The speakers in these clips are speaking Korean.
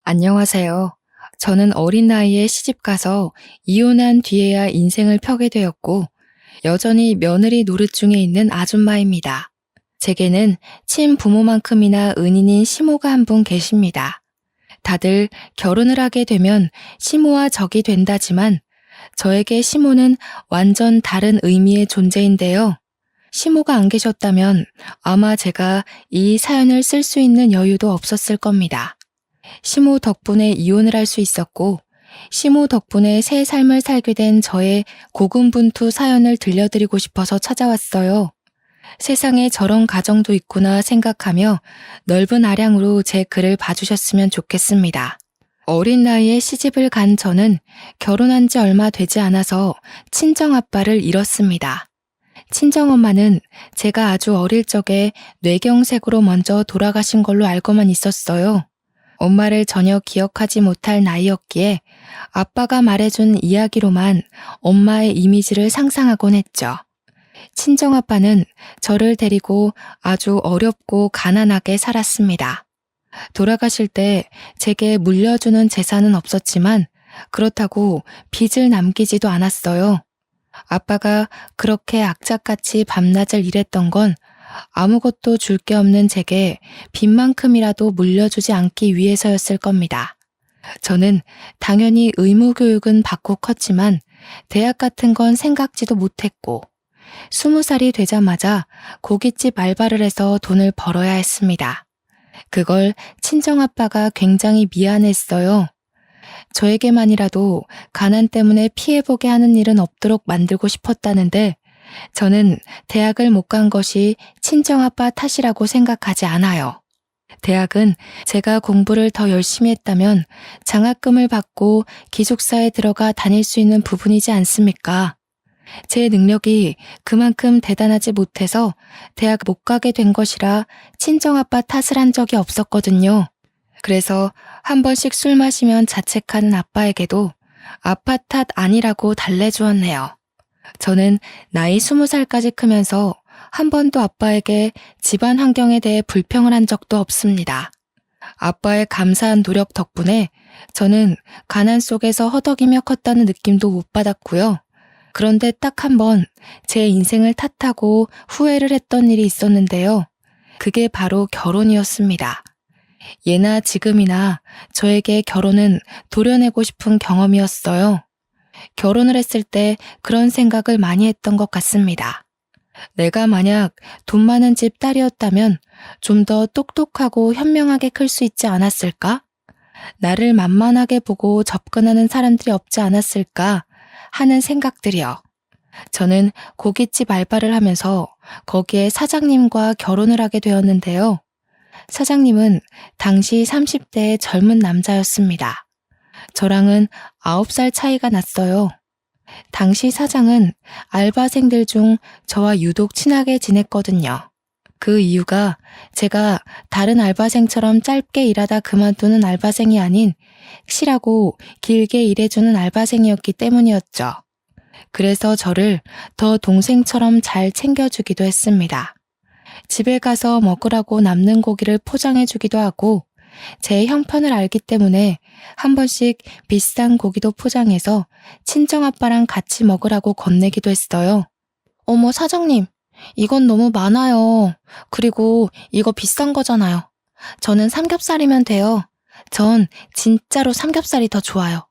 안녕하세요. 저는 어린 나이에 시집 가서 이혼한 뒤에야 인생을 펴게 되었고, 여전히 며느리 노릇 중에 있는 아줌마입니다. 제게는 친부모만큼이나 은인인 시모가 한 분 계십니다. 다들 결혼을 하게 되면 시모와 적이 된다지만, 저에게 시모는 완전 다른 의미의 존재인데요. 시모가 안 계셨다면 아마 제가 이 사연을 쓸 수 있는 여유도 없었을 겁니다. 시모 덕분에 이혼을 할 수 있었고, 시모 덕분에 새 삶을 살게 된 저의 고군분투 사연을 들려드리고 싶어서 찾아왔어요. 세상에 저런 가정도 있구나 생각하며 넓은 아량으로 제 글을 봐주셨으면 좋겠습니다. 어린 나이에 시집을 간 저는 결혼한 지 얼마 되지 않아서 친정아빠를 잃었습니다. 친정엄마는 제가 아주 어릴 적에 뇌경색으로 먼저 돌아가신 걸로 알고만 있었어요. 엄마를 전혀 기억하지 못할 나이였기에 아빠가 말해준 이야기로만 엄마의 이미지를 상상하곤 했죠. 친정아빠는 저를 데리고 아주 어렵고 가난하게 살았습니다. 돌아가실 때 제게 물려주는 재산은 없었지만 그렇다고 빚을 남기지도 않았어요. 아빠가 그렇게 악착같이 밤낮을 일했던 건 아무것도 줄 게 없는 제게 빚만큼이라도 물려주지 않기 위해서였을 겁니다. 저는 당연히 의무교육은 받고 컸지만 대학 같은 건 생각지도 못했고 20살이 되자마자 고깃집 알바를 해서 돈을 벌어야 했습니다. 그걸 친정아빠가 굉장히 미안했어요. 저에게만이라도 가난 때문에 피해보게 하는 일은 없도록 만들고 싶었다는데 저는 대학을 못 간 것이 친정아빠 탓이라고 생각하지 않아요. 대학은 제가 공부를 더 열심히 했다면 장학금을 받고 기숙사에 들어가 다닐 수 있는 부분이지 않습니까? 제 능력이 그만큼 대단하지 못해서 대학 못 가게 된 것이라 친정아빠 탓을 한 적이 없었거든요. 그래서 한 번씩 술 마시면 자책하는 아빠에게도 아빠 탓 아니라고 달래주었네요. 저는 나이 20살까지 크면서 한 번도 아빠에게 집안 환경에 대해 불평을 한 적도 없습니다. 아빠의 감사한 노력 덕분에 저는 가난 속에서 허덕이며 컸다는 느낌도 못 받았고요. 그런데 딱 한 번 제 인생을 탓하고 후회를 했던 일이 있었는데요. 그게 바로 결혼이었습니다. 예나 지금이나 저에게 결혼은 도려내고 싶은 경험이었어요. 결혼을 했을 때 그런 생각을 많이 했던 것 같습니다. 내가 만약 돈 많은 집 딸이었다면 좀 더 똑똑하고 현명하게 클 수 있지 않았을까? 나를 만만하게 보고 접근하는 사람들이 없지 않았을까 하는 생각들이요. 저는 고깃집 알바를 하면서 거기에 사장님과 결혼을 하게 되었는데요. 사장님은 당시 30대의 젊은 남자였습니다. 저랑은 9살 차이가 났어요. 당시 사장은 알바생들 중 저와 유독 친하게 지냈거든요. 그 이유가 제가 다른 알바생처럼 짧게 일하다 그만두는 알바생이 아닌 실하고 길게 일해주는 알바생이었기 때문이었죠. 그래서 저를 더 동생처럼 잘 챙겨주기도 했습니다. 집에 가서 먹으라고 남는 고기를 포장해주기도 하고 제 형편을 알기 때문에 한 번씩 비싼 고기도 포장해서 친정아빠랑 같이 먹으라고 건네기도 했어요. 어머 사장님, 이건 너무 많아요. 그리고 이거 비싼 거잖아요. 저는 삼겹살이면 돼요. 전 진짜로 삼겹살이 더 좋아요.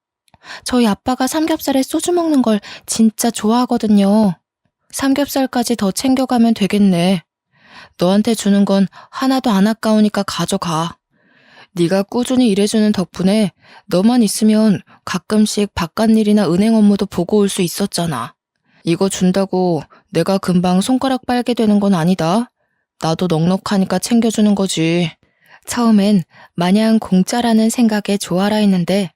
저희 아빠가 삼겹살에 소주 먹는 걸 진짜 좋아하거든요. 삼겹살까지 더 챙겨가면 되겠네. 너한테 주는 건 하나도 안 아까우니까 가져가. 네가 꾸준히 일해주는 덕분에 너만 있으면 가끔씩 바깥일이나 은행 업무도 보고 올 수 있었잖아. 이거 준다고 내가 금방 손가락 빨게 되는 건 아니다. 나도 넉넉하니까 챙겨주는 거지. 처음엔 마냥 공짜라는 생각에 좋아라 했는데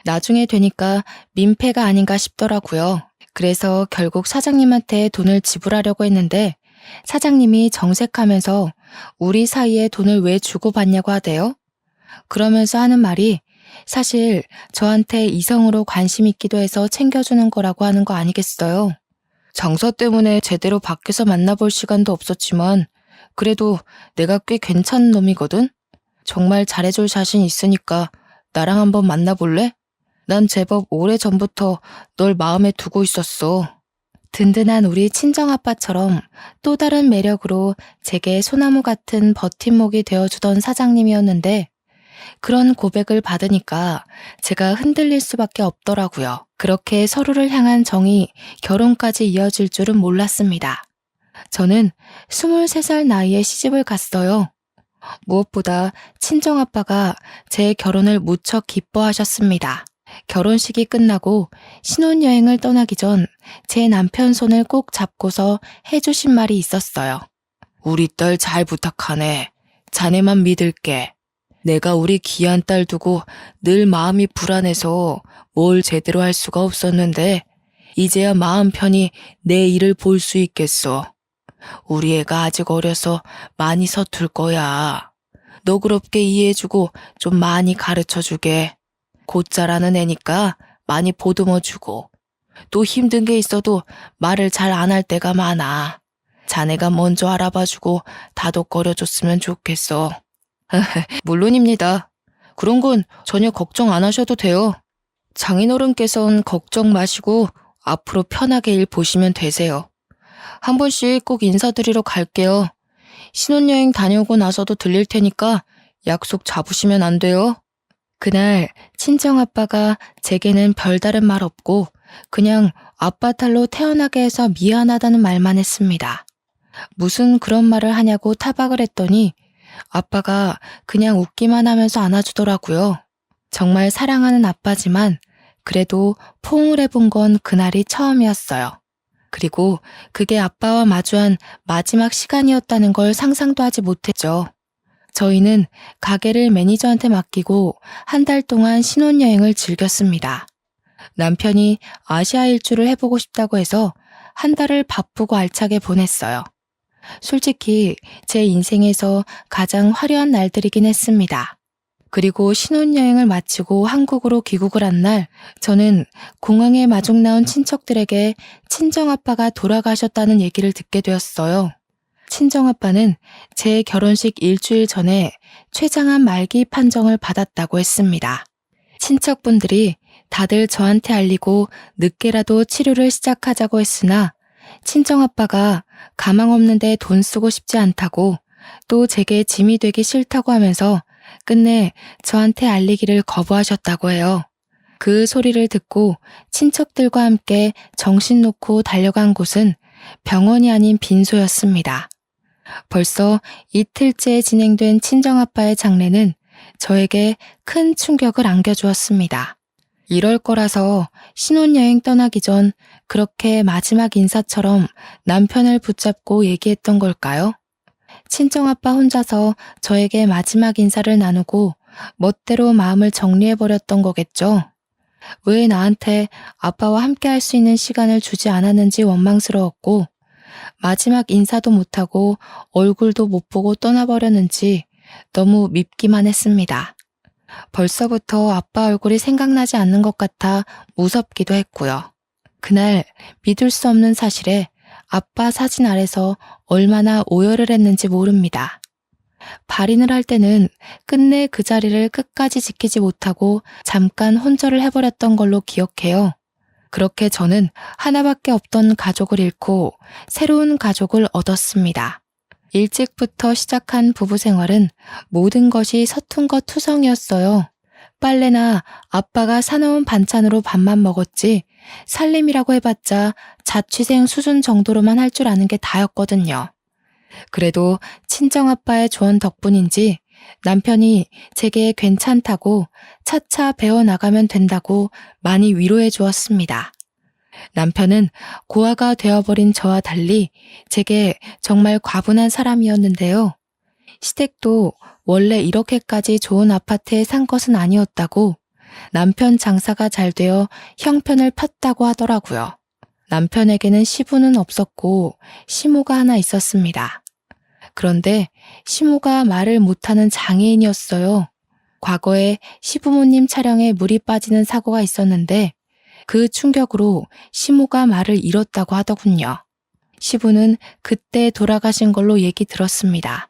나중에 되니까 민폐가 아닌가 싶더라고요. 그래서 결국 사장님한테 돈을 지불하려고 했는데 사장님이 정색하면서 우리 사이에 돈을 왜 주고받냐고 하대요. 그러면서 하는 말이 사실 저한테 이성으로 관심 있기도 해서 챙겨주는 거라고 하는 거 아니겠어요? 장사 때문에 제대로 밖에서 만나볼 시간도 없었지만 그래도 내가 꽤 괜찮은 놈이거든? 정말 잘해줄 자신 있으니까 나랑 한번 만나볼래? 난 제법 오래전부터 널 마음에 두고 있었어. 든든한 우리 친정아빠처럼 또 다른 매력으로 제게 소나무 같은 버팀목이 되어주던 사장님이었는데 그런 고백을 받으니까 제가 흔들릴 수밖에 없더라고요. 그렇게 서로를 향한 정이 결혼까지 이어질 줄은 몰랐습니다. 저는 23살 나이에 시집을 갔어요. 무엇보다 친정아빠가 제 결혼을 무척 기뻐하셨습니다. 결혼식이 끝나고 신혼여행을 떠나기 전 제 남편 손을 꼭 잡고서 해주신 말이 있었어요. 우리 딸 잘 부탁하네. 자네만 믿을게. 내가 우리 귀한 딸 두고 늘 마음이 불안해서 뭘 제대로 할 수가 없었는데 이제야 마음 편히 내 일을 볼 수 있겠어. 우리 애가 아직 어려서 많이 서툴 거야. 너그럽게 이해해주고 좀 많이 가르쳐주게. 곧 자라는 애니까 많이 보듬어주고. 또 힘든 게 있어도 말을 잘 안 할 때가 많아. 자네가 먼저 알아봐주고 다독거려줬으면 좋겠어. 물론입니다. 그런 건 전혀 걱정 안 하셔도 돼요. 장인어른께선 걱정 마시고 앞으로 편하게 일 보시면 되세요. 한 번씩 꼭 인사드리러 갈게요. 신혼여행 다녀오고 나서도 들릴 테니까 약속 잡으시면 안 돼요? 그날 친정아빠가 제게는 별다른 말 없고 그냥 아빠 딸로 태어나게 해서 미안하다는 말만 했습니다. 무슨 그런 말을 하냐고 타박을 했더니 아빠가 그냥 웃기만 하면서 안아주더라고요. 정말 사랑하는 아빠지만 그래도 포옹을 해본 건 그날이 처음이었어요. 그리고 그게 아빠와 마주한 마지막 시간이었다는 걸 상상도 하지 못했죠. 저희는 가게를 매니저한테 맡기고 한 달 동안 신혼여행을 즐겼습니다. 남편이 아시아 일주를 해보고 싶다고 해서 한 달을 바쁘고 알차게 보냈어요. 솔직히 제 인생에서 가장 화려한 날들이긴 했습니다. 그리고 신혼여행을 마치고 한국으로 귀국을 한 날 저는 공항에 마중 나온 친척들에게 친정아빠가 돌아가셨다는 얘기를 듣게 되었어요. 친정아빠는 제 결혼식 일주일 전에 췌장암 말기 판정을 받았다고 했습니다. 친척분들이 다들 저한테 알리고 늦게라도 치료를 시작하자고 했으나 친정아빠가 가망 없는데 돈 쓰고 싶지 않다고 또 제게 짐이 되기 싫다고 하면서 끝내 저한테 알리기를 거부하셨다고 해요. 그 소리를 듣고 친척들과 함께 정신 놓고 달려간 곳은 병원이 아닌 빈소였습니다. 벌써 이틀째 진행된 친정아빠의 장례는 저에게 큰 충격을 안겨주었습니다. 이럴 거라서 신혼여행 떠나기 전 그렇게 마지막 인사처럼 남편을 붙잡고 얘기했던 걸까요? 친정아빠 혼자서 저에게 마지막 인사를 나누고 멋대로 마음을 정리해버렸던 거겠죠? 왜 나한테 아빠와 함께 할 수 있는 시간을 주지 않았는지 원망스러웠고 마지막 인사도 못하고 얼굴도 못 보고 떠나버렸는지 너무 밉기만 했습니다. 벌써부터 아빠 얼굴이 생각나지 않는 것 같아 무섭기도 했고요. 그날 믿을 수 없는 사실에 아빠 사진 아래서 얼마나 오열을 했는지 모릅니다. 발인을 할 때는 끝내 그 자리를 끝까지 지키지 못하고 잠깐 혼절을 해버렸던 걸로 기억해요. 그렇게 저는 하나밖에 없던 가족을 잃고 새로운 가족을 얻었습니다. 일찍부터 시작한 부부 생활은 모든 것이 서툰 것 투성이었어요. 빨래나 아빠가 사놓은 반찬으로 밥만 먹었지 살림이라고 해봤자 자취생 수준 정도로만 할 줄 아는 게 다였거든요. 그래도 친정아빠의 조언 덕분인지 남편이 제게 괜찮다고 차차 배워나가면 된다고 많이 위로해 주었습니다. 남편은 고아가 되어버린 저와 달리 제게 정말 과분한 사람이었는데요. 시댁도 원래 이렇게까지 좋은 아파트에 산 것은 아니었다고 남편 장사가 잘 되어 형편을 폈다고 하더라고요. 남편에게는 시부는 없었고 시모가 하나 있었습니다. 그런데 시모가 말을 못하는 장애인이었어요. 과거에 시부모님 차량에 물이 빠지는 사고가 있었는데 그 충격으로 시모가 말을 잃었다고 하더군요. 시부는 그때 돌아가신 걸로 얘기 들었습니다.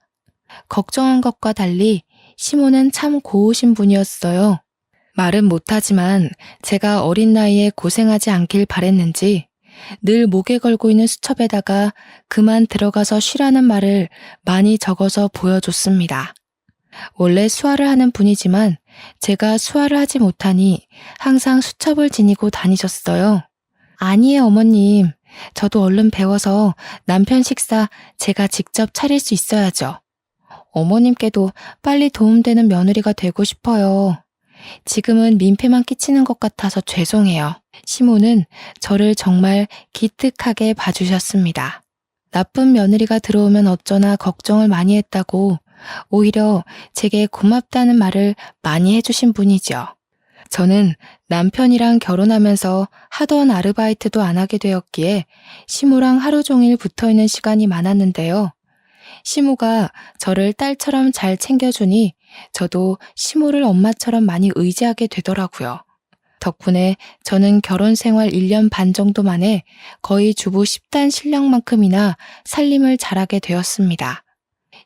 걱정한 것과 달리 시모는 참 고우신 분이었어요. 말은 못하지만 제가 어린 나이에 고생하지 않길 바랬는지 늘 목에 걸고 있는 수첩에다가 그만 들어가서 쉬라는 말을 많이 적어서 보여줬습니다. 원래 수화를 하는 분이지만 제가 수화를 하지 못하니 항상 수첩을 지니고 다니셨어요. 아니에요, 어머님. 저도 얼른 배워서 남편 식사 제가 직접 차릴 수 있어야죠. 어머님께도 빨리 도움되는 며느리가 되고 싶어요. 지금은 민폐만 끼치는 것 같아서 죄송해요. 시모는 저를 정말 기특하게 봐주셨습니다. 나쁜 며느리가 들어오면 어쩌나 걱정을 많이 했다고 오히려 제게 고맙다는 말을 많이 해주신 분이죠. 저는 남편이랑 결혼하면서 하던 아르바이트도 안 하게 되었기에 시모랑 하루 종일 붙어있는 시간이 많았는데요. 시모가 저를 딸처럼 잘 챙겨주니 저도 시모를 엄마처럼 많이 의지하게 되더라고요. 덕분에 저는 결혼 생활 1년 반 정도 만에 거의 주부 10단 실력만큼이나 살림을 잘하게 되었습니다.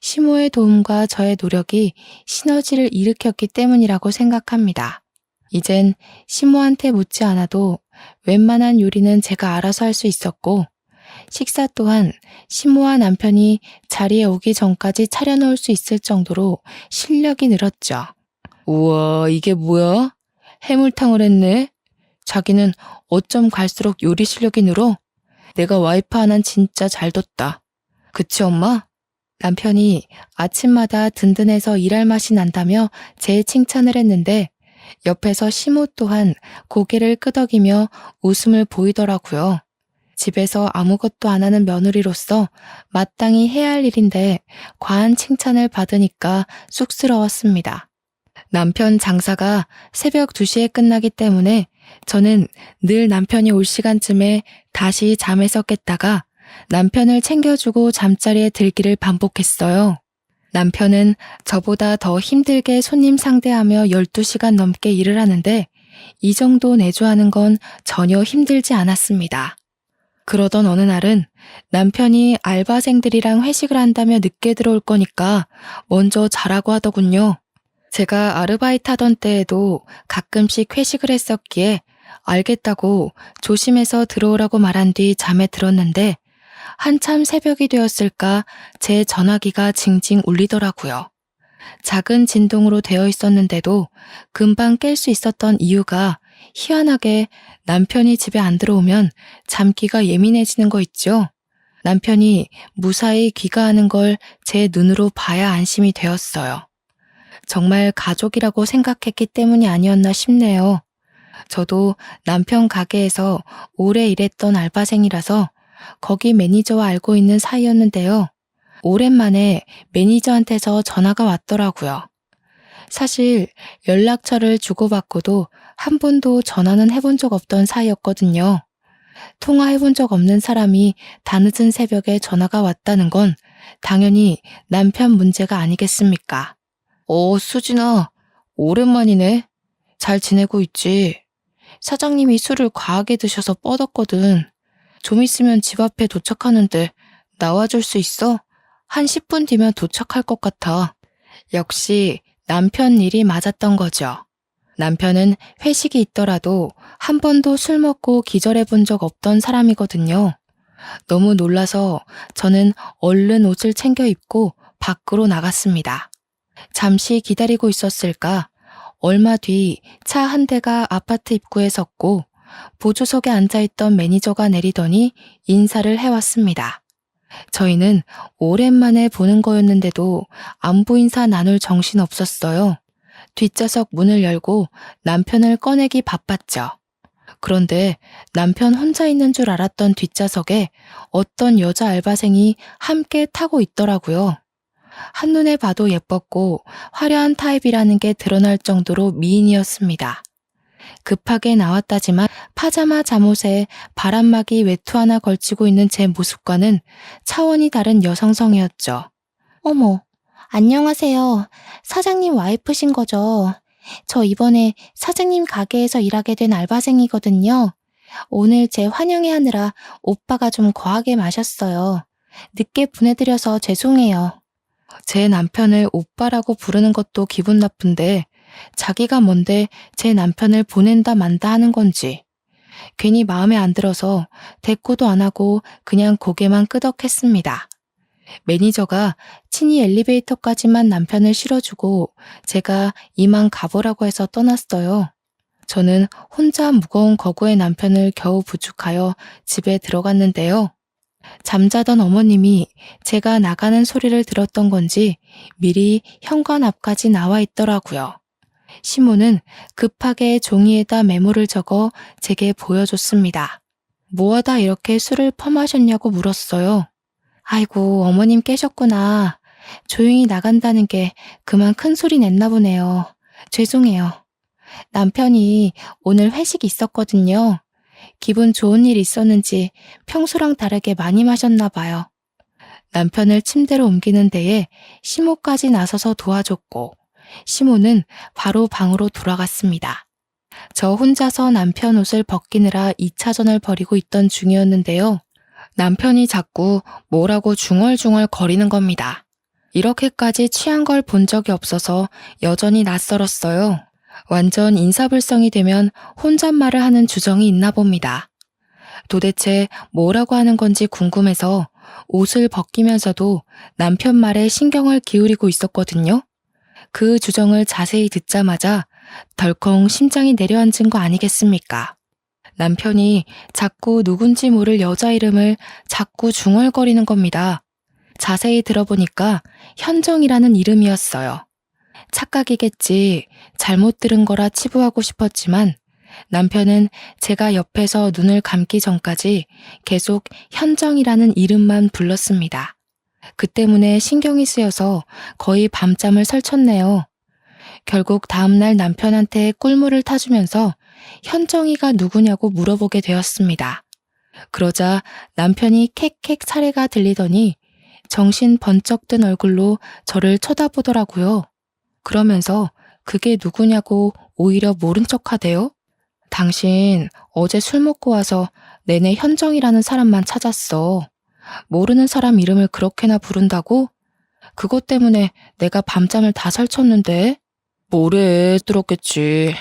시모의 도움과 저의 노력이 시너지를 일으켰기 때문이라고 생각합니다. 이젠 시모한테 묻지 않아도 웬만한 요리는 제가 알아서 할 수 있었고 식사 또한 시모와 남편이 자리에 오기 전까지 차려놓을 수 있을 정도로 실력이 늘었죠. 우와, 이게 뭐야? 해물탕을 했네? 자기는 어쩜 갈수록 요리 실력이 늘어? 내가 와이프 하나는 진짜 잘 뒀다. 그치, 엄마? 남편이 아침마다 든든해서 일할 맛이 난다며 제 칭찬을 했는데 옆에서 시모 또한 고개를 끄덕이며 웃음을 보이더라고요. 집에서 아무것도 안 하는 며느리로서 마땅히 해야 할 일인데 과한 칭찬을 받으니까 쑥스러웠습니다. 남편 장사가 새벽 2시에 끝나기 때문에 저는 늘 남편이 올 시간쯤에 다시 잠에서 깼다가 남편을 챙겨주고 잠자리에 들기를 반복했어요. 남편은 저보다 더 힘들게 손님 상대하며 12시간 넘게 일을 하는데 이 정도 내조하는 건 전혀 힘들지 않았습니다. 그러던 어느 날은 남편이 알바생들이랑 회식을 한다며 늦게 들어올 거니까 먼저 자라고 하더군요. 제가 아르바이트 하던 때에도 가끔씩 회식을 했었기에 알겠다고 조심해서 들어오라고 말한 뒤 잠에 들었는데 한참 새벽이 되었을까 제 전화기가 징징 울리더라고요. 작은 진동으로 되어 있었는데도 금방 깰 수 있었던 이유가 희한하게 남편이 집에 안 들어오면 잠기가 예민해지는 거 있죠. 남편이 무사히 귀가하는 걸 제 눈으로 봐야 안심이 되었어요. 정말 가족이라고 생각했기 때문이 아니었나 싶네요. 저도 남편 가게에서 오래 일했던 알바생이라서 거기 매니저와 알고 있는 사이였는데요. 오랜만에 매니저한테서 전화가 왔더라고요. 사실 연락처를 주고받고도 한 번도 전화는 해본 적 없던 사이였거든요. 통화해본 적 없는 사람이 다늦은 새벽에 전화가 왔다는 건 당연히 남편 문제가 아니겠습니까? 수진아, 오랜만이네. 잘 지내고 있지? 사장님이 술을 과하게 드셔서 뻗었거든. 좀 있으면 집 앞에 도착하는데 나와줄 수 있어? 한 10분 뒤면 도착할 것 같아. 역시 남편 일이 맞았던 거죠. 남편은 회식이 있더라도 한 번도 술 먹고 기절해 본 적 없던 사람이거든요. 너무 놀라서 저는 얼른 옷을 챙겨 입고 밖으로 나갔습니다. 잠시 기다리고 있었을까? 얼마 뒤 차 한 대가 아파트 입구에 섰고 보조석에 앉아있던 매니저가 내리더니 인사를 해왔습니다. 저희는 오랜만에 보는 거였는데도 안부 인사 나눌 정신 없었어요. 뒷좌석 문을 열고 남편을 꺼내기 바빴죠. 그런데 남편 혼자 있는 줄 알았던 뒷좌석에 어떤 여자 알바생이 함께 타고 있더라고요. 한눈에 봐도 예뻤고 화려한 타입이라는 게 드러날 정도로 미인이었습니다. 급하게 나왔다지만 파자마 잠옷에 바람막이 외투 하나 걸치고 있는 제 모습과는 차원이 다른 여성성이었죠. 어머, 안녕하세요. 사장님 와이프신 거죠? 저 이번에 사장님 가게에서 일하게 된 알바생이거든요. 오늘 제 환영회 하느라 오빠가 좀 거하게 마셨어요. 늦게 보내드려서 죄송해요. 제 남편을 오빠라고 부르는 것도 기분 나쁜데 자기가 뭔데 제 남편을 보낸다 만다 하는 건지. 괜히 마음에 안 들어서 대꾸도 안 하고 그냥 고개만 끄덕했습니다. 매니저가 친히 엘리베이터까지만 남편을 실어주고 제가 이만 가보라고 해서 떠났어요. 저는 혼자 무거운 거구의 남편을 겨우 부축하여 집에 들어갔는데요. 잠자던 어머님이 제가 나가는 소리를 들었던 건지 미리 현관 앞까지 나와 있더라고요. 시모는 급하게 종이에다 메모를 적어 제게 보여줬습니다. 뭐하다 이렇게 술을 퍼마셨냐고 물었어요. 아이고, 어머님 깨셨구나. 조용히 나간다는 게 그만 큰 소리 냈나 보네요. 죄송해요. 남편이 오늘 회식 있었거든요. 기분 좋은 일 있었는지 평소랑 다르게 많이 마셨나 봐요. 남편을 침대로 옮기는 데에 시모까지 나서서 도와줬고 시모는 바로 방으로 돌아갔습니다. 저 혼자서 남편 옷을 벗기느라 2차전을 벌이고 있던 중이었는데요. 남편이 자꾸 뭐라고 중얼중얼 거리는 겁니다. 이렇게까지 취한 걸 본 적이 없어서 여전히 낯설었어요. 완전 인사불성이 되면 혼잣말을 하는 주정이 있나 봅니다. 도대체 뭐라고 하는 건지 궁금해서 옷을 벗기면서도 남편 말에 신경을 기울이고 있었거든요. 그 주정을 자세히 듣자마자 덜컹 심장이 내려앉은 거 아니겠습니까? 남편이 자꾸 누군지 모를 여자 이름을 자꾸 중얼거리는 겁니다. 자세히 들어보니까 현정이라는 이름이었어요. 착각이겠지, 잘못 들은 거라 치부하고 싶었지만 남편은 제가 옆에서 눈을 감기 전까지 계속 현정이라는 이름만 불렀습니다. 그 때문에 신경이 쓰여서 거의 밤잠을 설쳤네요. 결국 다음날 남편한테 꿀물을 타주면서 현정이가 누구냐고 물어보게 되었습니다. 그러자 남편이 캑캑 사례가 들리더니 정신 번쩍 든 얼굴로 저를 쳐다보더라고요. 그러면서 그게 누구냐고 오히려 모른 척하대요. 당신 어제 술 먹고 와서 내내 현정이라는 사람만 찾았어. 모르는 사람 이름을 그렇게나 부른다고? 그것 때문에 내가 밤잠을 다 설쳤는데? 뭐래, 들었겠지.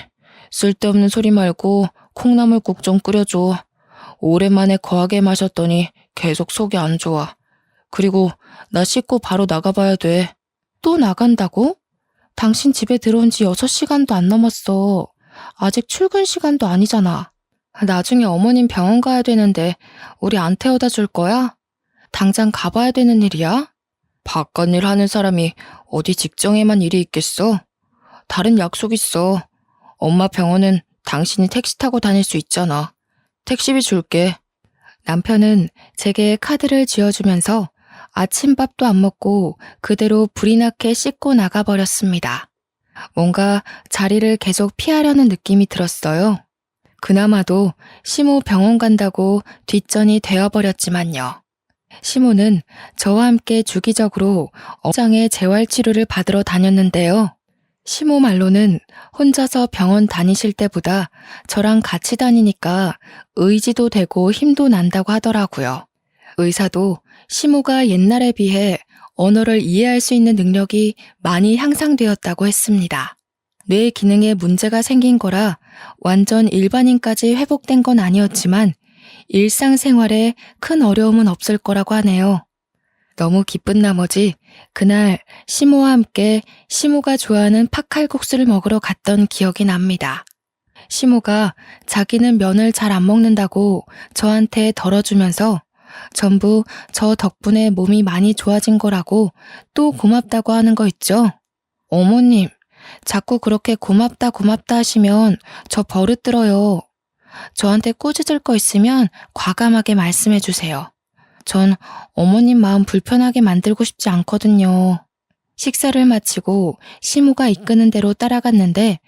쓸데없는 소리 말고 콩나물국 좀 끓여줘. 오랜만에 거하게 마셨더니 계속 속이 안 좋아. 그리고 나 씻고 바로 나가봐야 돼. 또 나간다고? 당신 집에 들어온 지 6시간도 안 넘었어. 아직 출근 시간도 아니잖아. 나중에 어머님 병원 가야 되는데 우리 안 태워다 줄 거야? 당장 가봐야 되는 일이야? 바깥일 하는 사람이 어디 직장에만 일이 있겠어? 다른 약속 있어. 엄마 병원은 당신이 택시 타고 다닐 수 있잖아. 택시비 줄게. 남편은 제게 카드를 쥐어주면서 아침밥도 안 먹고 그대로 불이 나게 씻고 나가버렸습니다. 뭔가 자리를 계속 피하려는 느낌이 들었어요. 그나마도 시모 병원 간다고 뒷전이 되어버렸지만요. 시모는 저와 함께 주기적으로 어장의 재활치료를 받으러 다녔는데요. 시모 말로는 혼자서 병원 다니실 때보다 저랑 같이 다니니까 의지도 되고 힘도 난다고 하더라고요. 의사도 시모가 옛날에 비해 언어를 이해할 수 있는 능력이 많이 향상되었다고 했습니다. 뇌 기능에 문제가 생긴 거라 완전 일반인까지 회복된 건 아니었지만 일상생활에 큰 어려움은 없을 거라고 하네요. 너무 기쁜 나머지 그날 시모와 함께 시모가 좋아하는 팥칼국수를 먹으러 갔던 기억이 납니다. 시모가 자기는 면을 잘 안 먹는다고 저한테 덜어주면서 전부 저 덕분에 몸이 많이 좋아진 거라고 또 고맙다고 하는 거 있죠? 어머님, 자꾸 그렇게 고맙다 하시면 저 버릇 들어요. 저한테 꾸짖을 거 있으면 과감하게 말씀해 주세요. 전 어머님 마음 불편하게 만들고 싶지 않거든요. 식사를 마치고 시모가 이끄는 대로 따라갔는데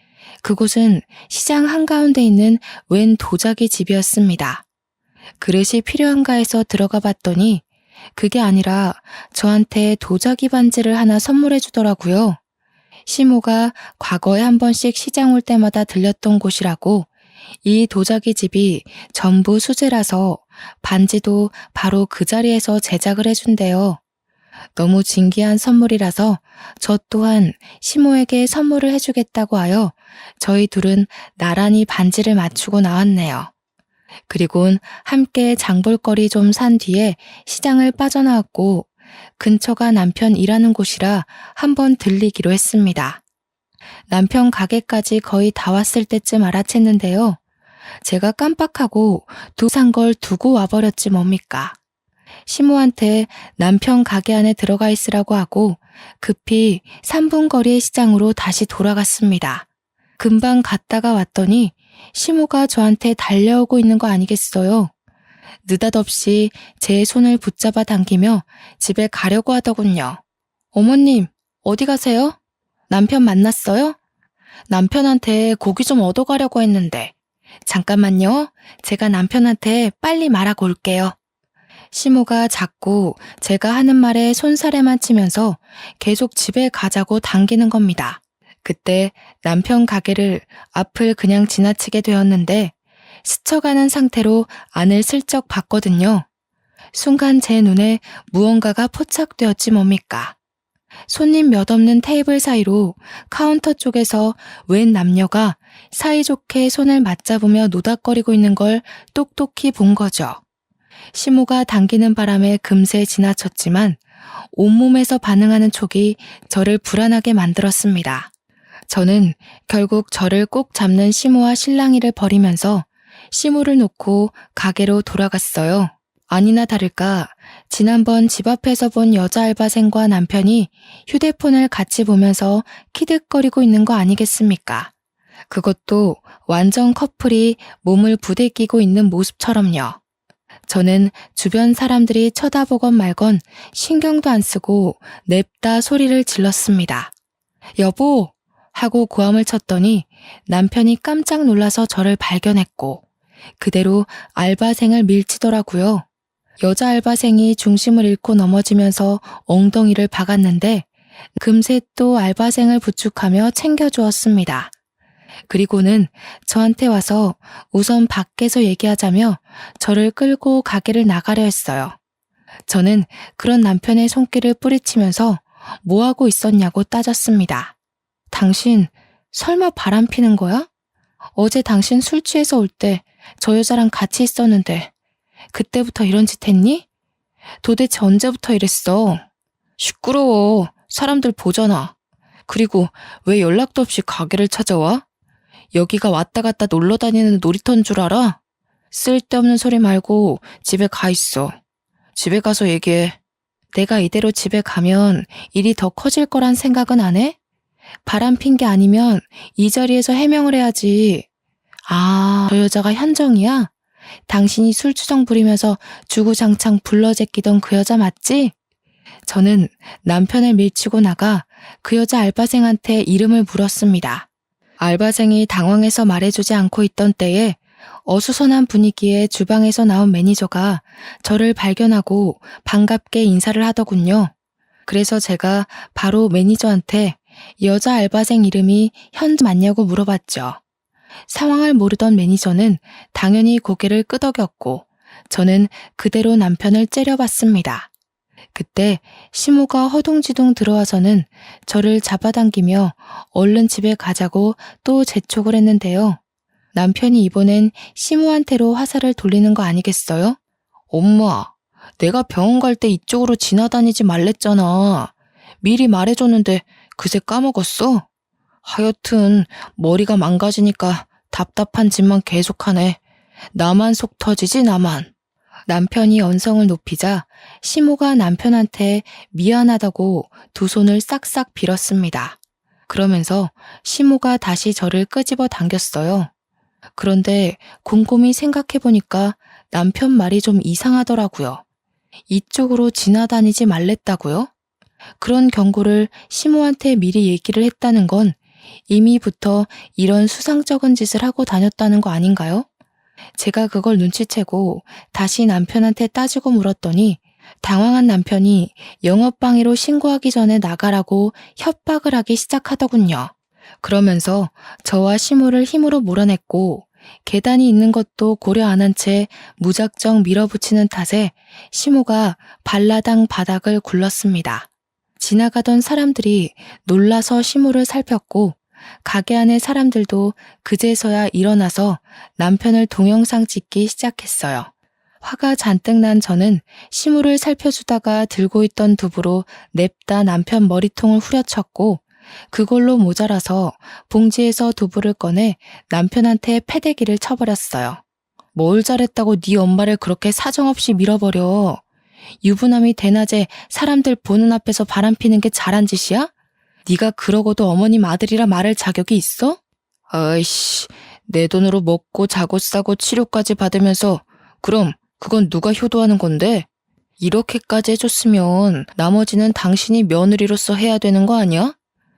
그곳은 시장 한가운데 있는 웬 도자기 집이었습니다. 그릇이 필요한가 해서 들어가 봤더니 그게 아니라 저한테 도자기 반지를 하나 선물해 주더라고요. 시모가 과거에 한 번씩 시장 올 때마다 들렸던 곳이라고 이 도자기 집이 전부 수제라서 반지도 바로 그 자리에서 제작을 해준대요. 너무 진귀한 선물이라서 저 또한 시모에게 선물을 해주겠다고 하여 저희 둘은 나란히 반지를 맞추고 나왔네요. 그리곤 함께 장볼거리 좀 산 뒤에 시장을 빠져나왔고 근처가 남편 일하는 곳이라 한번 들리기로 했습니다. 남편 가게까지 거의 다 왔을 때쯤 알아챘는데요. 제가 깜빡하고 산 걸 두고 와버렸지 뭡니까. 시모한테 남편 가게 안에 들어가 있으라고 하고 급히 3분 거리의 시장으로 다시 돌아갔습니다. 금방 갔다가 왔더니 시모가 저한테 달려오고 있는 거 아니겠어요? 느닷없이 제 손을 붙잡아 당기며 집에 가려고 하더군요. 어머님, 어디 가세요? 남편 만났어요? 남편한테 고기 좀 얻어가려고 했는데. 잠깐만요. 제가 남편한테 빨리 말하고 올게요. 시모가 자꾸 제가 하는 말에 손사래만 치면서 계속 집에 가자고 당기는 겁니다. 그때 남편 가게를 앞을 그냥 지나치게 되었는데 스쳐가는 상태로 안을 슬쩍 봤거든요. 순간 제 눈에 무언가가 포착되었지 뭡니까. 손님 몇 없는 테이블 사이로 카운터 쪽에서 웬 남녀가 사이좋게 손을 맞잡으며 노닥거리고 있는 걸 똑똑히 본 거죠. 시모가 당기는 바람에 금세 지나쳤지만 온몸에서 반응하는 촉이 저를 불안하게 만들었습니다. 저는 결국 저를 꼭 잡는 시모와 실랑이를 벌이면서 시모를 놓고 가게로 돌아갔어요. 아니나 다를까 지난번 집 앞에서 본 여자 알바생과 남편이 휴대폰을 같이 보면서 키득거리고 있는 거 아니겠습니까? 그것도 완전 커플이 몸을 부대끼고 있는 모습처럼요. 저는 주변 사람들이 쳐다보건 말건 신경도 안 쓰고 냅다 소리를 질렀습니다. 여보! 하고 고함을 쳤더니 남편이 깜짝 놀라서 저를 발견했고 그대로 알바생을 밀치더라고요. 여자 알바생이 중심을 잃고 넘어지면서 엉덩이를 박았는데 금세 또 알바생을 부축하며 챙겨주었습니다. 그리고는 저한테 와서 우선 밖에서 얘기하자며 저를 끌고 가게를 나가려 했어요. 저는 그런 남편의 손길을 뿌리치면서 뭐하고 있었냐고 따졌습니다. 당신 설마 바람 피는 거야? 어제 당신 술 취해서 올 때 저 여자랑 같이 있었는데 그때부터 이런 짓 했니? 도대체 언제부터 이랬어? 시끄러워. 사람들 보잖아. 그리고 왜 연락도 없이 가게를 찾아와? 여기가 왔다 갔다 놀러 다니는 놀이터인 줄 알아? 쓸데없는 소리 말고 집에 가 있어. 집에 가서 얘기해. 내가 이대로 집에 가면 일이 더 커질 거란 생각은 안 해? 바람 핀 게 아니면 이 자리에서 해명을 해야지. 아, 저 여자가 현정이야? 당신이 술주정 부리면서 주구장창 불러제끼던 그 여자 맞지? 저는 남편을 밀치고 나가 그 여자 알바생한테 이름을 물었습니다. 알바생이 당황해서 말해주지 않고 있던 때에 어수선한 분위기에 주방에서 나온 매니저가 저를 발견하고 반갑게 인사를 하더군요. 그래서 제가 바로 매니저한테 여자 알바생 이름이 현 맞냐고 물어봤죠. 상황을 모르던 매니저는 당연히 고개를 끄덕였고 저는 그대로 남편을 째려봤습니다. 그때 시모가 허둥지둥 들어와서는 저를 잡아당기며 얼른 집에 가자고 또 재촉을 했는데요. 남편이 이번엔 시모한테로 화살을 돌리는 거 아니겠어요? 엄마, 내가 병원 갈 때 이쪽으로 지나다니지 말랬잖아. 미리 말해줬는데 그새 까먹었어? 하여튼 머리가 망가지니까 답답한 짓만 계속하네. 나만 속 터지지 나만. 남편이 언성을 높이자 시모가 남편한테 미안하다고 두 손을 싹싹 빌었습니다. 그러면서 시모가 다시 저를 끄집어 당겼어요. 그런데 곰곰이 생각해보니까 남편 말이 좀 이상하더라고요. 이쪽으로 지나다니지 말랬다고요? 그런 경고를 시모한테 미리 얘기를 했다는 건 이미부터 이런 수상쩍은 짓을 하고 다녔다는 거 아닌가요? 제가 그걸 눈치채고 다시 남편한테 따지고 물었더니 당황한 남편이 영업방해로 신고하기 전에 나가라고 협박을 하기 시작하더군요. 그러면서 저와 시모를 힘으로 몰아냈고 계단이 있는 것도 고려 안 한 채 무작정 밀어붙이는 탓에 시모가 발라당 바닥을 굴렀습니다. 지나가던 사람들이 놀라서 시모를 살폈고 가게 안의 사람들도 그제서야 일어나서 남편을 동영상 찍기 시작했어요. 화가 잔뜩 난 저는 시모를 살펴주다가 들고 있던 두부로 냅다 남편 머리통을 후려쳤고 그걸로 모자라서 봉지에서 두부를 꺼내 남편한테 패대기를 쳐버렸어요. 뭘 잘했다고 네 엄마를 그렇게 사정없이 밀어버려. 유부남이 대낮에 사람들 보는 앞에서 바람피는 게 잘한 짓이야? 네가 그러고도 어머님 아들이라 말할 자격이 있어? 아이씨, 내 돈으로 먹고 자고 싸고 치료까지 받으면서 그럼 그건 누가 효도하는 건데? 이렇게까지 해줬으면 나머지는 당신이 며느리로서 해야 되는 거 아니야?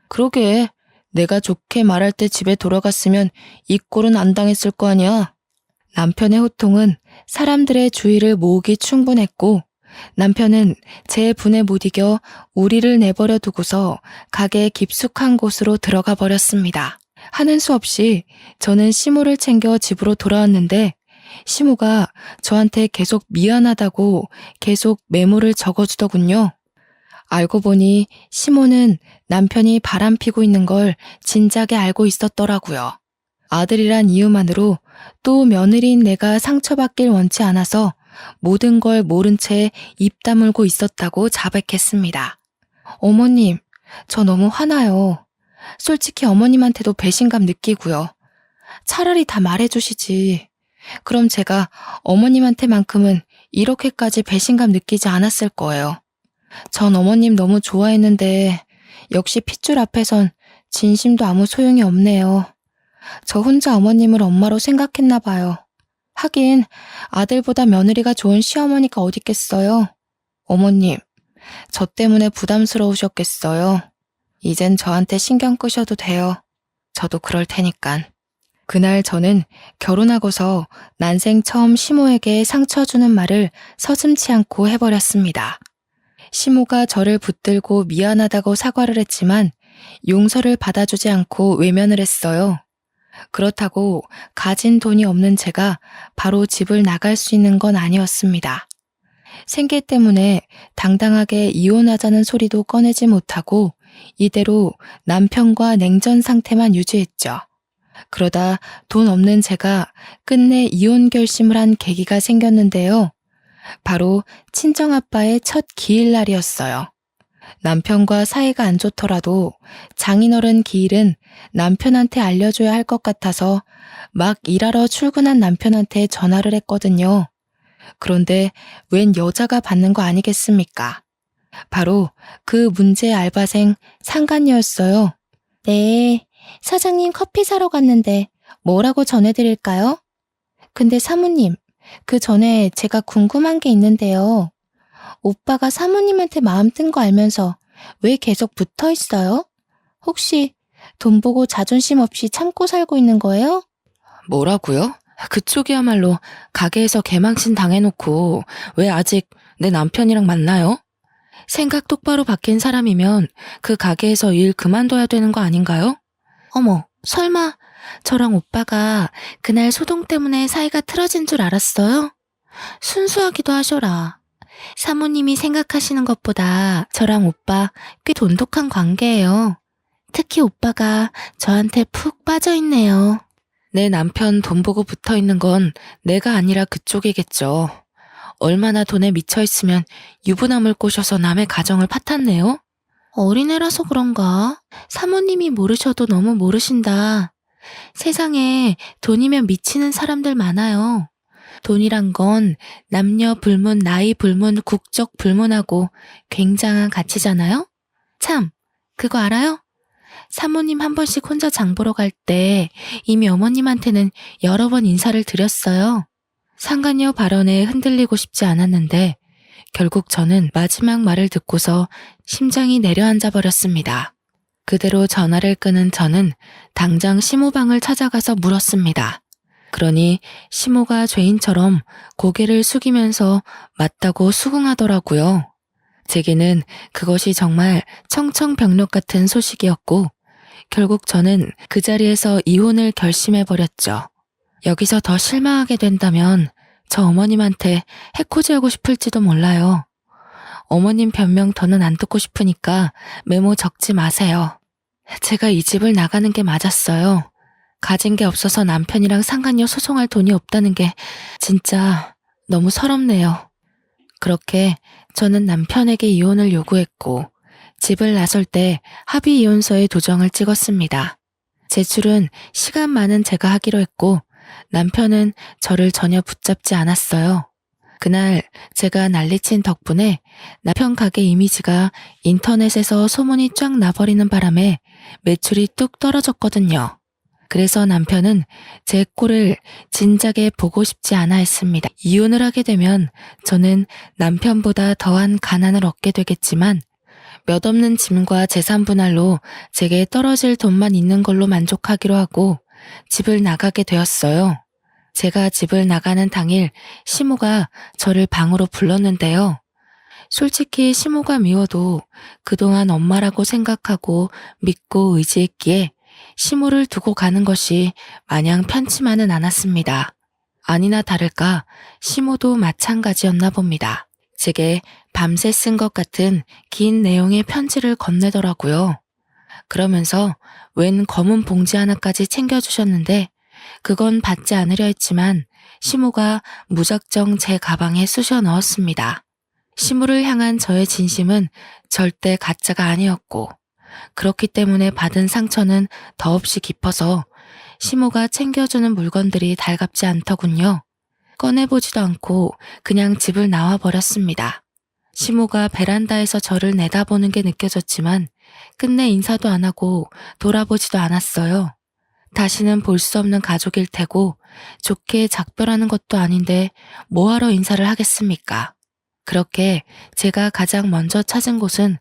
그러게, 내가 좋게 말할 때 집에 돌아갔으면 이 꼴은 안 당했을 거 아니야? 남편의 호통은 사람들의 주의를 모으기 충분했고 남편은 제 분에 못 이겨 우리를 내버려 두고서 가게 깊숙한 곳으로 들어가 버렸습니다. 하는 수 없이 저는 시모를 챙겨 집으로 돌아왔는데 시모가 저한테 계속 미안하다고 계속 메모를 적어주더군요. 알고 보니 시모는 남편이 바람피고 있는 걸 진작에 알고 있었더라고요. 아들이란 이유만으로 또 며느리인 내가 상처받길 원치 않아서 모든 걸 모른 채 입 다물고 있었다고 자백했습니다. 어머님, 저 너무 화나요. 솔직히 어머님한테도 배신감 느끼고요. 차라리 다 말해주시지. 그럼 제가 어머님한테만큼은 이렇게까지 배신감 느끼지 않았을 거예요. 전 어머님 너무 좋아했는데 역시 핏줄 앞에선 진심도 아무 소용이 없네요. 저 혼자 어머님을 엄마로 생각했나 봐요. 하긴 아들보다 며느리가 좋은 시어머니가 어딨겠어요. 어머님, 저 때문에 부담스러우셨겠어요. 이젠 저한테 신경 끄셔도 돼요. 저도 그럴 테니깐. 그날 저는 결혼하고서 난생 처음 시모에게 상처 주는 말을 서슴지 않고 해버렸습니다. 시모가 저를 붙들고 미안하다고 사과를 했지만 용서를 받아주지 않고 외면을 했어요. 그렇다고 가진 돈이 없는 제가 바로 집을 나갈 수 있는 건 아니었습니다. 생계 때문에 당당하게 이혼하자는 소리도 꺼내지 못하고 이대로 남편과 냉전 상태만 유지했죠. 그러다 돈 없는 제가 끝내 이혼 결심을 한 계기가 생겼는데요. 바로 친정아빠의 첫 기일날이었어요. 남편과 사이가 안 좋더라도 장인어른 기일은 남편한테 알려줘야 할 것 같아서 막 일하러 출근한 남편한테 전화를 했거든요. 그런데 웬 여자가 받는 거 아니겠습니까? 바로 그 문제의 알바생 상간녀였어요. 네, 사장님 커피 사러 갔는데 뭐라고 전해드릴까요? 근데 사모님, 그 전에 제가 궁금한 게 있는데요. 오빠가 사모님한테 마음 뜬 거 알면서 왜 계속 붙어 있어요? 혹시 돈 보고 자존심 없이 참고 살고 있는 거예요? 뭐라고요? 그쪽이야말로 가게에서 개망신 당해놓고 왜 아직 내 남편이랑 만나요? 생각 똑바로 바뀐 사람이면 그 가게에서 일 그만둬야 되는 거 아닌가요? 어머, 설마 저랑 오빠가 그날 소동 때문에 사이가 틀어진 줄 알았어요? 순수하기도 하셔라. 사모님이 생각하시는 것보다 저랑 오빠 꽤 돈독한 관계예요. 특히 오빠가 저한테 푹 빠져있네요. 내 남편 돈 보고 붙어있는 건 내가 아니라 그쪽이겠죠. 얼마나 돈에 미쳐있으면 유부남을 꼬셔서 남의 가정을 파탄내요? 어린애라서 그런가? 사모님이 모르셔도 너무 모르신다. 세상에 돈이면 미치는 사람들 많아요. 돈이란 건 남녀 불문, 나이 불문, 국적 불문하고 굉장한 가치잖아요? 참, 그거 알아요? 사모님 한 번씩 혼자 장 보러 갈 때 이미 어머님한테는 여러 번 인사를 드렸어요. 상간녀 발언에 흔들리고 싶지 않았는데 결국 저는 마지막 말을 듣고서 심장이 내려앉아 버렸습니다. 그대로 전화를 끄는 저는 당장 시모방을 찾아가서 물었습니다. 그러니 시모가 죄인처럼 고개를 숙이면서 맞다고 수긍하더라고요. 제게는 그것이 정말 청청병력 같은 소식이었고 결국 저는 그 자리에서 이혼을 결심해버렸죠. 여기서 더 실망하게 된다면 저 어머님한테 해코지하고 싶을지도 몰라요. 어머님 변명 더는 안 듣고 싶으니까 메모 적지 마세요. 제가 이 집을 나가는 게 맞았어요. 가진 게 없어서 남편이랑 상간녀 소송할 돈이 없다는 게 진짜 너무 서럽네요. 그렇게 저는 남편에게 이혼을 요구했고 집을 나설 때 합의 이혼서에 도장을 찍었습니다. 제출은 시간 많은 제가 하기로 했고 남편은 저를 전혀 붙잡지 않았어요. 그날 제가 난리친 덕분에 남편 가게 이미지가 인터넷에서 소문이 쫙 나버리는 바람에 매출이 뚝 떨어졌거든요. 그래서 남편은 제 꼴을 진작에 보고 싶지 않아 했습니다. 이혼을 하게 되면 저는 남편보다 더한 가난을 얻게 되겠지만 몇 없는 짐과 재산 분할로 제게 떨어질 돈만 있는 걸로 만족하기로 하고 집을 나가게 되었어요. 제가 집을 나가는 당일 시모가 저를 방으로 불렀는데요. 솔직히 시모가 미워도 그동안 엄마라고 생각하고 믿고 의지했기에 시모를 두고 가는 것이 마냥 편치만은 않았습니다. 아니나 다를까 시모도 마찬가지였나 봅니다. 제게 밤새 쓴 것 같은 긴 내용의 편지를 건네더라고요. 그러면서 웬 검은 봉지 하나까지 챙겨주셨는데 그건 받지 않으려 했지만 시모가 무작정 제 가방에 쑤셔 넣었습니다. 시모를 향한 저의 진심은 절대 가짜가 아니었고 그렇기 때문에 받은 상처는 더없이 깊어서 시모가 챙겨주는 물건들이 달갑지 않더군요. 꺼내보지도 않고 그냥 집을 나와 버렸습니다. 시모가 베란다에서 저를 내다보는 게 느껴졌지만 끝내 인사도 안 하고 돌아보지도 않았어요. 다시는 볼 수 없는 가족일 테고 좋게 작별하는 것도 아닌데 뭐하러 인사를 하겠습니까? 그렇게 제가 가장 먼저 찾은 곳은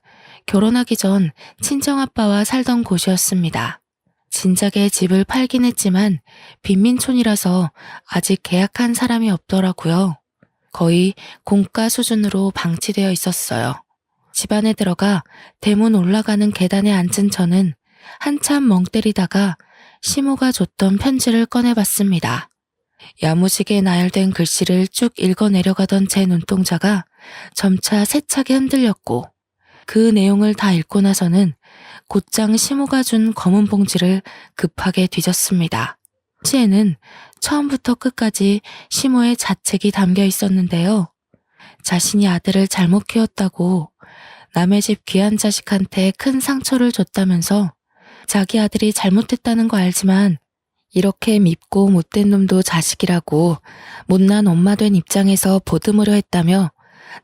결혼하기 전 친정아빠와 살던 곳이었습니다. 진작에 집을 팔긴 했지만 빈민촌이라서 아직 계약한 사람이 없더라고요. 거의 공가 수준으로 방치되어 있었어요. 집 안에 들어가 대문 올라가는 계단에 앉은 저는 한참 멍 때리다가 시모가 줬던 편지를 꺼내봤습니다. 야무지게 나열된 글씨를 쭉 읽어내려가던 제 눈동자가 점차 세차게 흔들렸고 그 내용을 다 읽고 나서는 곧장 시모가 준 검은 봉지를 급하게 뒤졌습니다. 편지에는 처음부터 끝까지 시모의 자책이 담겨 있었는데요. 자신이 아들을 잘못 키웠다고 남의 집 귀한 자식한테 큰 상처를 줬다면서 자기 아들이 잘못했다는 거 알지만 이렇게 밉고 못된 놈도 자식이라고 못난 엄마 된 입장에서 보듬으려 했다며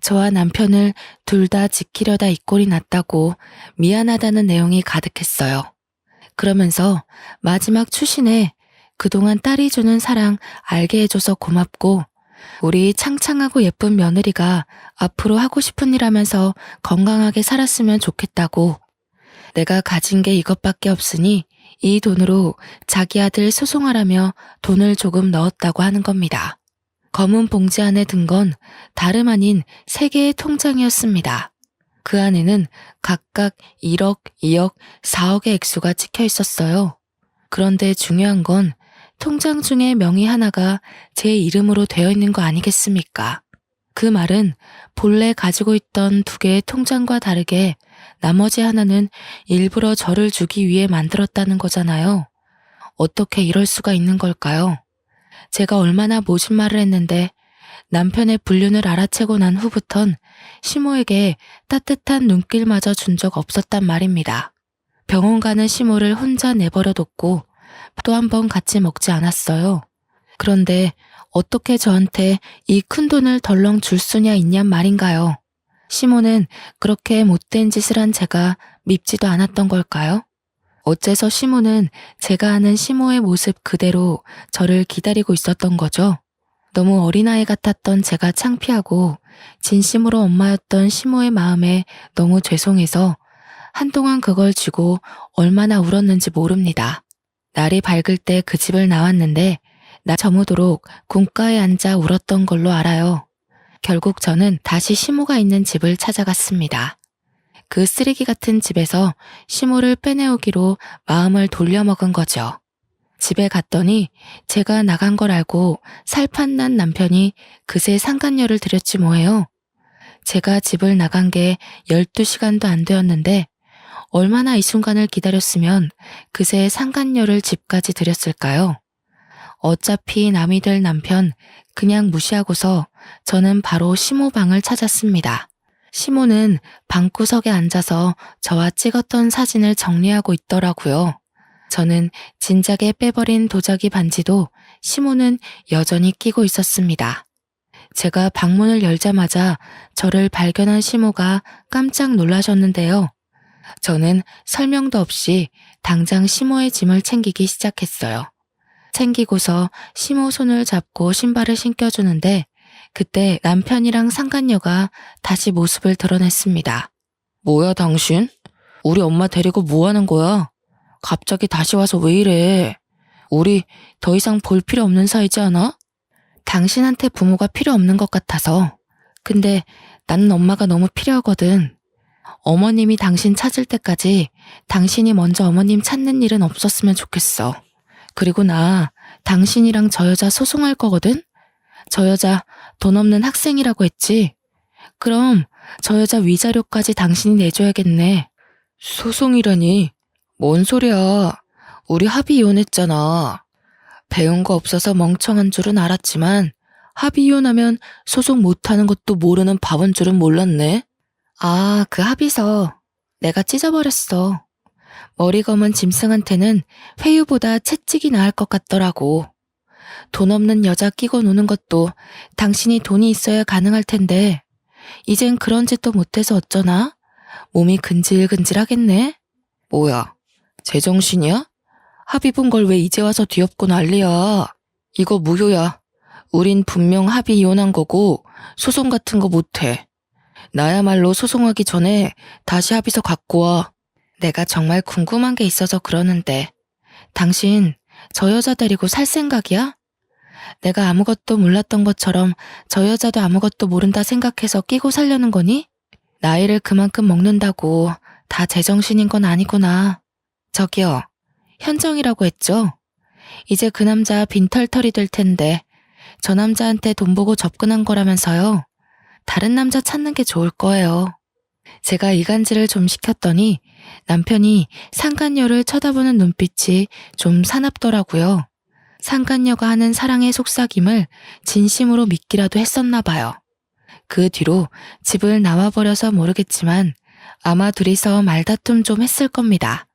저와 남편을 둘 다 지키려다 이 꼴이 났다고 미안하다는 내용이 가득했어요. 그러면서 마지막 추신에 그동안 딸이 주는 사랑 알게 해줘서 고맙고 우리 창창하고 예쁜 며느리가 앞으로 하고 싶은 일 하면서 건강하게 살았으면 좋겠다고 내가 가진 게 이것밖에 없으니 이 돈으로 자기 아들 소송하라며 돈을 조금 넣었다고 하는 겁니다. 검은 봉지 안에 든 건 다름 아닌 3개의 통장이었습니다. 그 안에는 각각 1억, 2억, 4억의 액수가 찍혀 있었어요. 그런데 중요한 건 통장 중에 명의 하나가 제 이름으로 되어 있는 거 아니겠습니까? 그 말은 본래 가지고 있던 2개의 통장과 다르게 나머지 하나는 일부러 저를 주기 위해 만들었다는 거잖아요. 어떻게 이럴 수가 있는 걸까요? 제가 얼마나 모진 말을 했는데 남편의 불륜을 알아채고 난 후부턴 시모에게 따뜻한 눈길마저 준 적 없었단 말입니다. 병원 가는 시모를 혼자 내버려뒀고 또 한 번 같이 먹지 않았어요. 그런데 어떻게 저한테 이 큰 돈을 덜렁 줄 수냐 있냔 말인가요? 시모는 그렇게 못된 짓을 한 제가 밉지도 않았던 걸까요? 어째서 시모는 제가 아는 시모의 모습 그대로 저를 기다리고 있었던 거죠? 너무 어린아이 같았던 제가 창피하고 진심으로 엄마였던 시모의 마음에 너무 죄송해서 한동안 그걸 쥐고 얼마나 울었는지 모릅니다. 날이 밝을 때 그 집을 나왔는데 나 저무도록 곶가에 앉아 울었던 걸로 알아요. 결국 저는 다시 시모가 있는 집을 찾아갔습니다. 그 쓰레기 같은 집에서 시모를 빼내오기로 마음을 돌려먹은 거죠. 집에 갔더니 제가 나간 걸 알고 살판난 남편이 그새 상간녀를 들였지 뭐예요. 제가 집을 나간 게 12시간도 안 되었는데 얼마나 이 순간을 기다렸으면 그새 상간녀를 집까지 들였을까요? 어차피 남이 될 남편 그냥 무시하고서 저는 바로 시모 방을 찾았습니다. 시모는 방구석에 앉아서 저와 찍었던 사진을 정리하고 있더라고요. 저는 진작에 빼버린 도자기 반지도 시모는 여전히 끼고 있었습니다. 제가 방문을 열자마자 저를 발견한 시모가 깜짝 놀라셨는데요. 저는 설명도 없이 당장 시모의 짐을 챙기기 시작했어요. 챙기고서 시모 손을 잡고 신발을 신겨주는데 그때 남편이랑 상간녀가 다시 모습을 드러냈습니다. 뭐야 당신? 우리 엄마 데리고 뭐 하는 거야? 갑자기 다시 와서 왜 이래? 우리 더 이상 볼 필요 없는 사이지 않아? 당신한테 부모가 필요 없는 것 같아서. 근데 나는 엄마가 너무 필요하거든. 어머님이 당신 찾을 때까지 당신이 먼저 어머님 찾는 일은 없었으면 좋겠어. 그리고 나 당신이랑 저 여자 소송할 거거든? 저 여자 돈 없는 학생이라고 했지? 그럼 저 여자 위자료까지 당신이 내줘야겠네. 소송이라니? 뭔 소리야. 우리 합의 이혼했잖아. 배운 거 없어서 멍청한 줄은 알았지만 합의 이혼하면 소송 못하는 것도 모르는 바본 줄은 몰랐네. 아, 그 합의서 내가 찢어버렸어. 머리 검은 짐승한테는 회유보다 채찍이 나을 것 같더라고. 돈 없는 여자 끼고 노는 것도 당신이 돈이 있어야 가능할 텐데 이젠 그런 짓도 못해서 어쩌나? 몸이 근질근질하겠네? 뭐야, 제정신이야? 합의 본 걸 왜 이제 와서 뒤엎고 난리야. 이거 무효야. 우린 분명 합의 이혼한 거고 소송 같은 거 못해. 나야말로 소송하기 전에 다시 합의서 갖고 와. 내가 정말 궁금한 게 있어서 그러는데 당신 저 여자 데리고 살 생각이야? 내가 아무것도 몰랐던 것처럼 저 여자도 아무것도 모른다 생각해서 끼고 살려는 거니? 나이를 그만큼 먹는다고 다 제정신인 건 아니구나. 저기요, 현정이라고 했죠? 이제 그 남자 빈털털이 될 텐데 저 남자한테 돈 보고 접근한 거라면서요. 다른 남자 찾는 게 좋을 거예요. 제가 이간질을 좀 시켰더니 남편이 상간녀를 쳐다보는 눈빛이 좀 사납더라고요. 상간녀가 하는 사랑의 속삭임을 진심으로 믿기라도 했었나 봐요. 그 뒤로 집을 나와버려서 모르겠지만 아마 둘이서 말다툼 좀 했을 겁니다.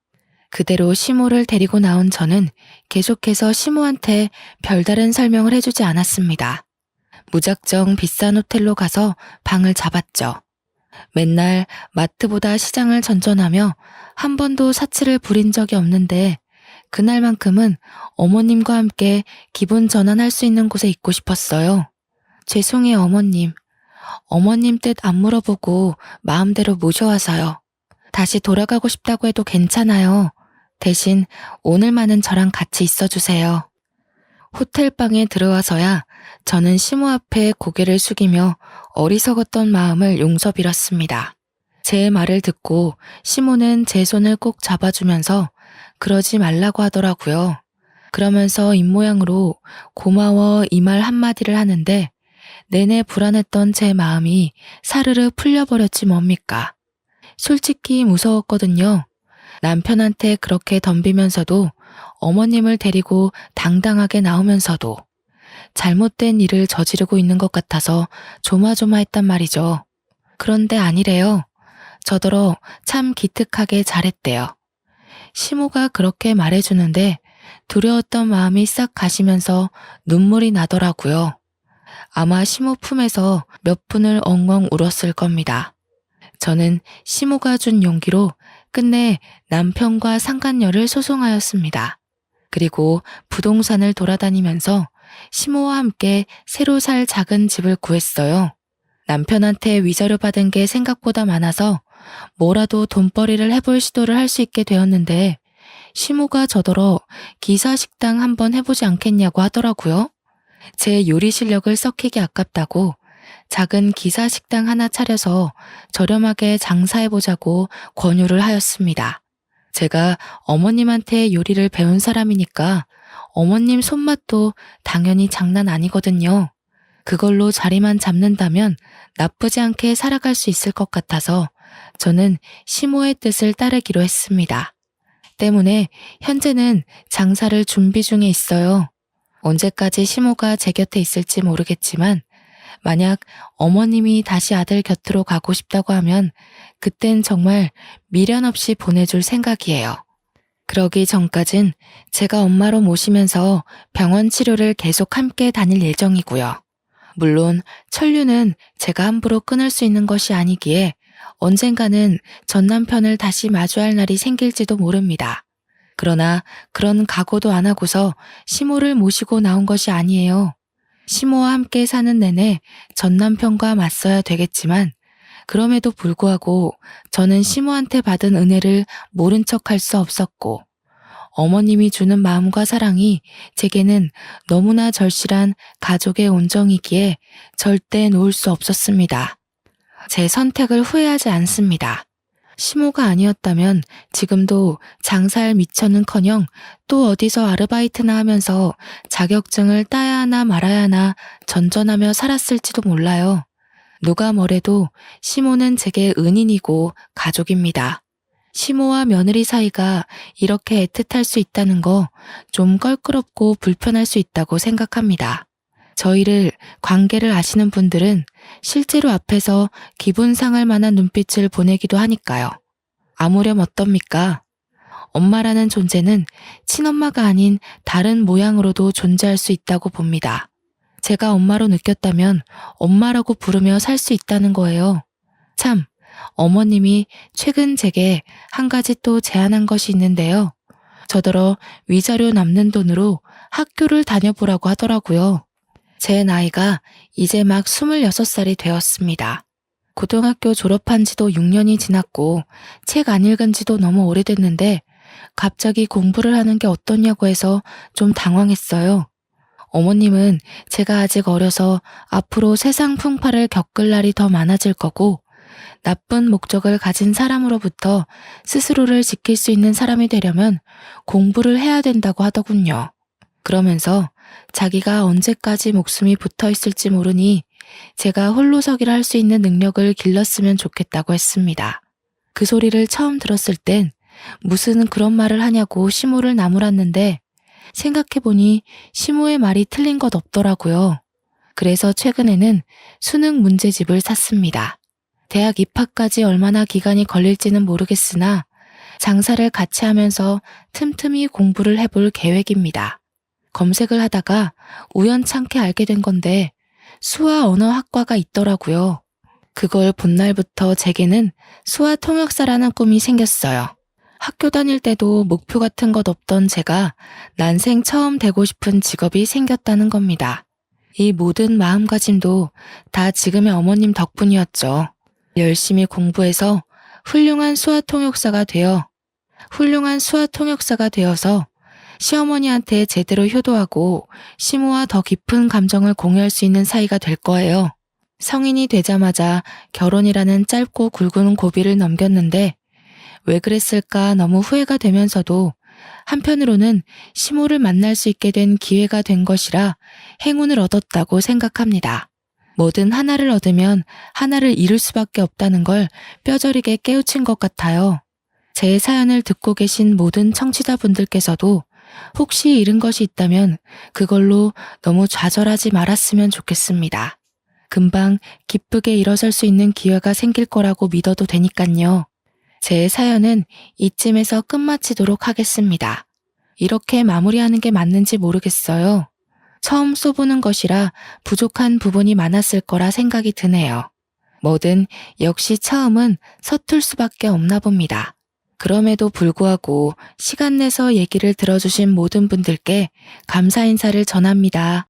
그대로 시모를 데리고 나온 저는 계속해서 시모한테 별다른 설명을 해주지 않았습니다. 무작정 비싼 호텔로 가서 방을 잡았죠. 맨날 마트보다 시장을 전전하며 한 번도 사치를 부린 적이 없는데 그날만큼은 어머님과 함께 기분 전환할 수 있는 곳에 있고 싶었어요. 죄송해요 어머님. 어머님 뜻 안 물어보고 마음대로 모셔와서요. 다시 돌아가고 싶다고 해도 괜찮아요. 대신 오늘만은 저랑 같이 있어주세요. 호텔방에 들어와서야 저는 시모 앞에 고개를 숙이며 어리석었던 마음을 용서 빌었습니다. 제 말을 듣고 시모는 제 손을 꼭 잡아주면서 그러지 말라고 하더라고요. 그러면서 입모양으로 고마워 이 말 한마디를 하는데 내내 불안했던 제 마음이 사르르 풀려버렸지 뭡니까. 솔직히 무서웠거든요. 남편한테 그렇게 덤비면서도 어머님을 데리고 당당하게 나오면서도 잘못된 일을 저지르고 있는 것 같아서 조마조마했단 말이죠. 그런데 아니래요. 저더러 참 기특하게 잘했대요. 시모가 그렇게 말해주는데 두려웠던 마음이 싹 가시면서 눈물이 나더라고요. 아마 시모 품에서 몇 분을 엉엉 울었을 겁니다. 저는 시모가 준 용기로 끝내 남편과 상간녀를 소송하였습니다. 그리고 부동산을 돌아다니면서 시모와 함께 새로 살 작은 집을 구했어요. 남편한테 위자료 받은 게 생각보다 많아서 뭐라도 돈벌이를 해볼 시도를 할 수 있게 되었는데 시모가 저더러 기사식당 한번 해보지 않겠냐고 하더라고요. 제 요리 실력을 썩히기 아깝다고 작은 기사식당 하나 차려서 저렴하게 장사해보자고 권유를 하였습니다. 제가 어머님한테 요리를 배운 사람이니까 어머님 손맛도 당연히 장난 아니거든요. 그걸로 자리만 잡는다면 나쁘지 않게 살아갈 수 있을 것 같아서 저는 시모의 뜻을 따르기로 했습니다. 때문에 현재는 장사를 준비 중에 있어요. 언제까지 시모가 제 곁에 있을지 모르겠지만 만약 어머님이 다시 아들 곁으로 가고 싶다고 하면 그땐 정말 미련 없이 보내줄 생각이에요. 그러기 전까진 제가 엄마로 모시면서 병원 치료를 계속 함께 다닐 예정이고요. 물론 천류는 제가 함부로 끊을 수 있는 것이 아니기에 언젠가는 전 남편을 다시 마주할 날이 생길지도 모릅니다. 그러나 그런 각오도 안 하고서 시모를 모시고 나온 것이 아니에요. 시모와 함께 사는 내내 전 남편과 맞서야 되겠지만 그럼에도 불구하고 저는 시모한테 받은 은혜를 모른 척할 수 없었고 어머님이 주는 마음과 사랑이 제게는 너무나 절실한 가족의 온정이기에 절대 놓을 수 없었습니다. 제 선택을 후회하지 않습니다. 시모가 아니었다면 지금도 장사할 미천은커녕 또 어디서 아르바이트나 하면서 자격증을 따야 하나 말아야 하나 전전하며 살았을지도 몰라요. 누가 뭐래도 시모는 제게 은인이고 가족입니다. 시모와 며느리 사이가 이렇게 애틋할 수 있다는 거 좀 껄끄럽고 불편할 수 있다고 생각합니다. 저희를 관계를 아시는 분들은 실제로 앞에서 기분 상할 만한 눈빛을 보내기도 하니까요. 아무렴 어떻습니까? 엄마라는 존재는 친엄마가 아닌 다른 모양으로도 존재할 수 있다고 봅니다. 제가 엄마로 느꼈다면 엄마라고 부르며 살 수 있다는 거예요. 참, 어머님이 최근 제게 한 가지 또 제안한 것이 있는데요. 저더러 위자료 남는 돈으로 학교를 다녀보라고 하더라고요. 제 나이가 이제 막 26살이 되었습니다. 고등학교 졸업한 지도 6년이 지났고 책 안 읽은 지도 너무 오래됐는데 갑자기 공부를 하는 게 어떠냐고 해서 좀 당황했어요. 어머님은 제가 아직 어려서 앞으로 세상 풍파를 겪을 날이 더 많아질 거고 나쁜 목적을 가진 사람으로부터 스스로를 지킬 수 있는 사람이 되려면 공부를 해야 된다고 하더군요. 그러면서 자기가 언제까지 목숨이 붙어 있을지 모르니 제가 홀로서기를 할 수 있는 능력을 길렀으면 좋겠다고 했습니다. 그 소리를 처음 들었을 땐 무슨 그런 말을 하냐고 시모를 나무랐는데 생각해보니 시모의 말이 틀린 것 없더라고요. 그래서 최근에는 수능 문제집을 샀습니다. 대학 입학까지 얼마나 기간이 걸릴지는 모르겠으나 장사를 같이 하면서 틈틈이 공부를 해볼 계획입니다. 검색을 하다가 우연찮게 알게 된 건데 수화 언어학과가 있더라고요. 그걸 본 날부터 제게는 수화 통역사라는 꿈이 생겼어요. 학교 다닐 때도 목표 같은 것 없던 제가 난생 처음 되고 싶은 직업이 생겼다는 겁니다. 이 모든 마음가짐도 다 지금의 어머님 덕분이었죠. 열심히 공부해서 훌륭한 수화 통역사가 되어서 시어머니한테 제대로 효도하고 시모와 더 깊은 감정을 공유할 수 있는 사이가 될 거예요. 성인이 되자마자 결혼이라는 짧고 굵은 고비를 넘겼는데 왜 그랬을까 너무 후회가 되면서도 한편으로는 시모를 만날 수 있게 된 기회가 된 것이라 행운을 얻었다고 생각합니다. 뭐든 하나를 얻으면 하나를 잃을 수밖에 없다는 걸 뼈저리게 깨우친 것 같아요. 제 사연을 듣고 계신 모든 청취자분들께서도 혹시 잃은 것이 있다면 그걸로 너무 좌절하지 말았으면 좋겠습니다. 금방 기쁘게 일어설 수 있는 기회가 생길 거라고 믿어도 되니깐요. 제 사연은 이쯤에서 끝마치도록 하겠습니다. 이렇게 마무리하는 게 맞는지 모르겠어요. 처음 써보는 것이라 부족한 부분이 많았을 거라 생각이 드네요. 뭐든 역시 처음은 서툴 수밖에 없나 봅니다. 그럼에도 불구하고 시간 내서 얘기를 들어주신 모든 분들께 감사 인사를 전합니다.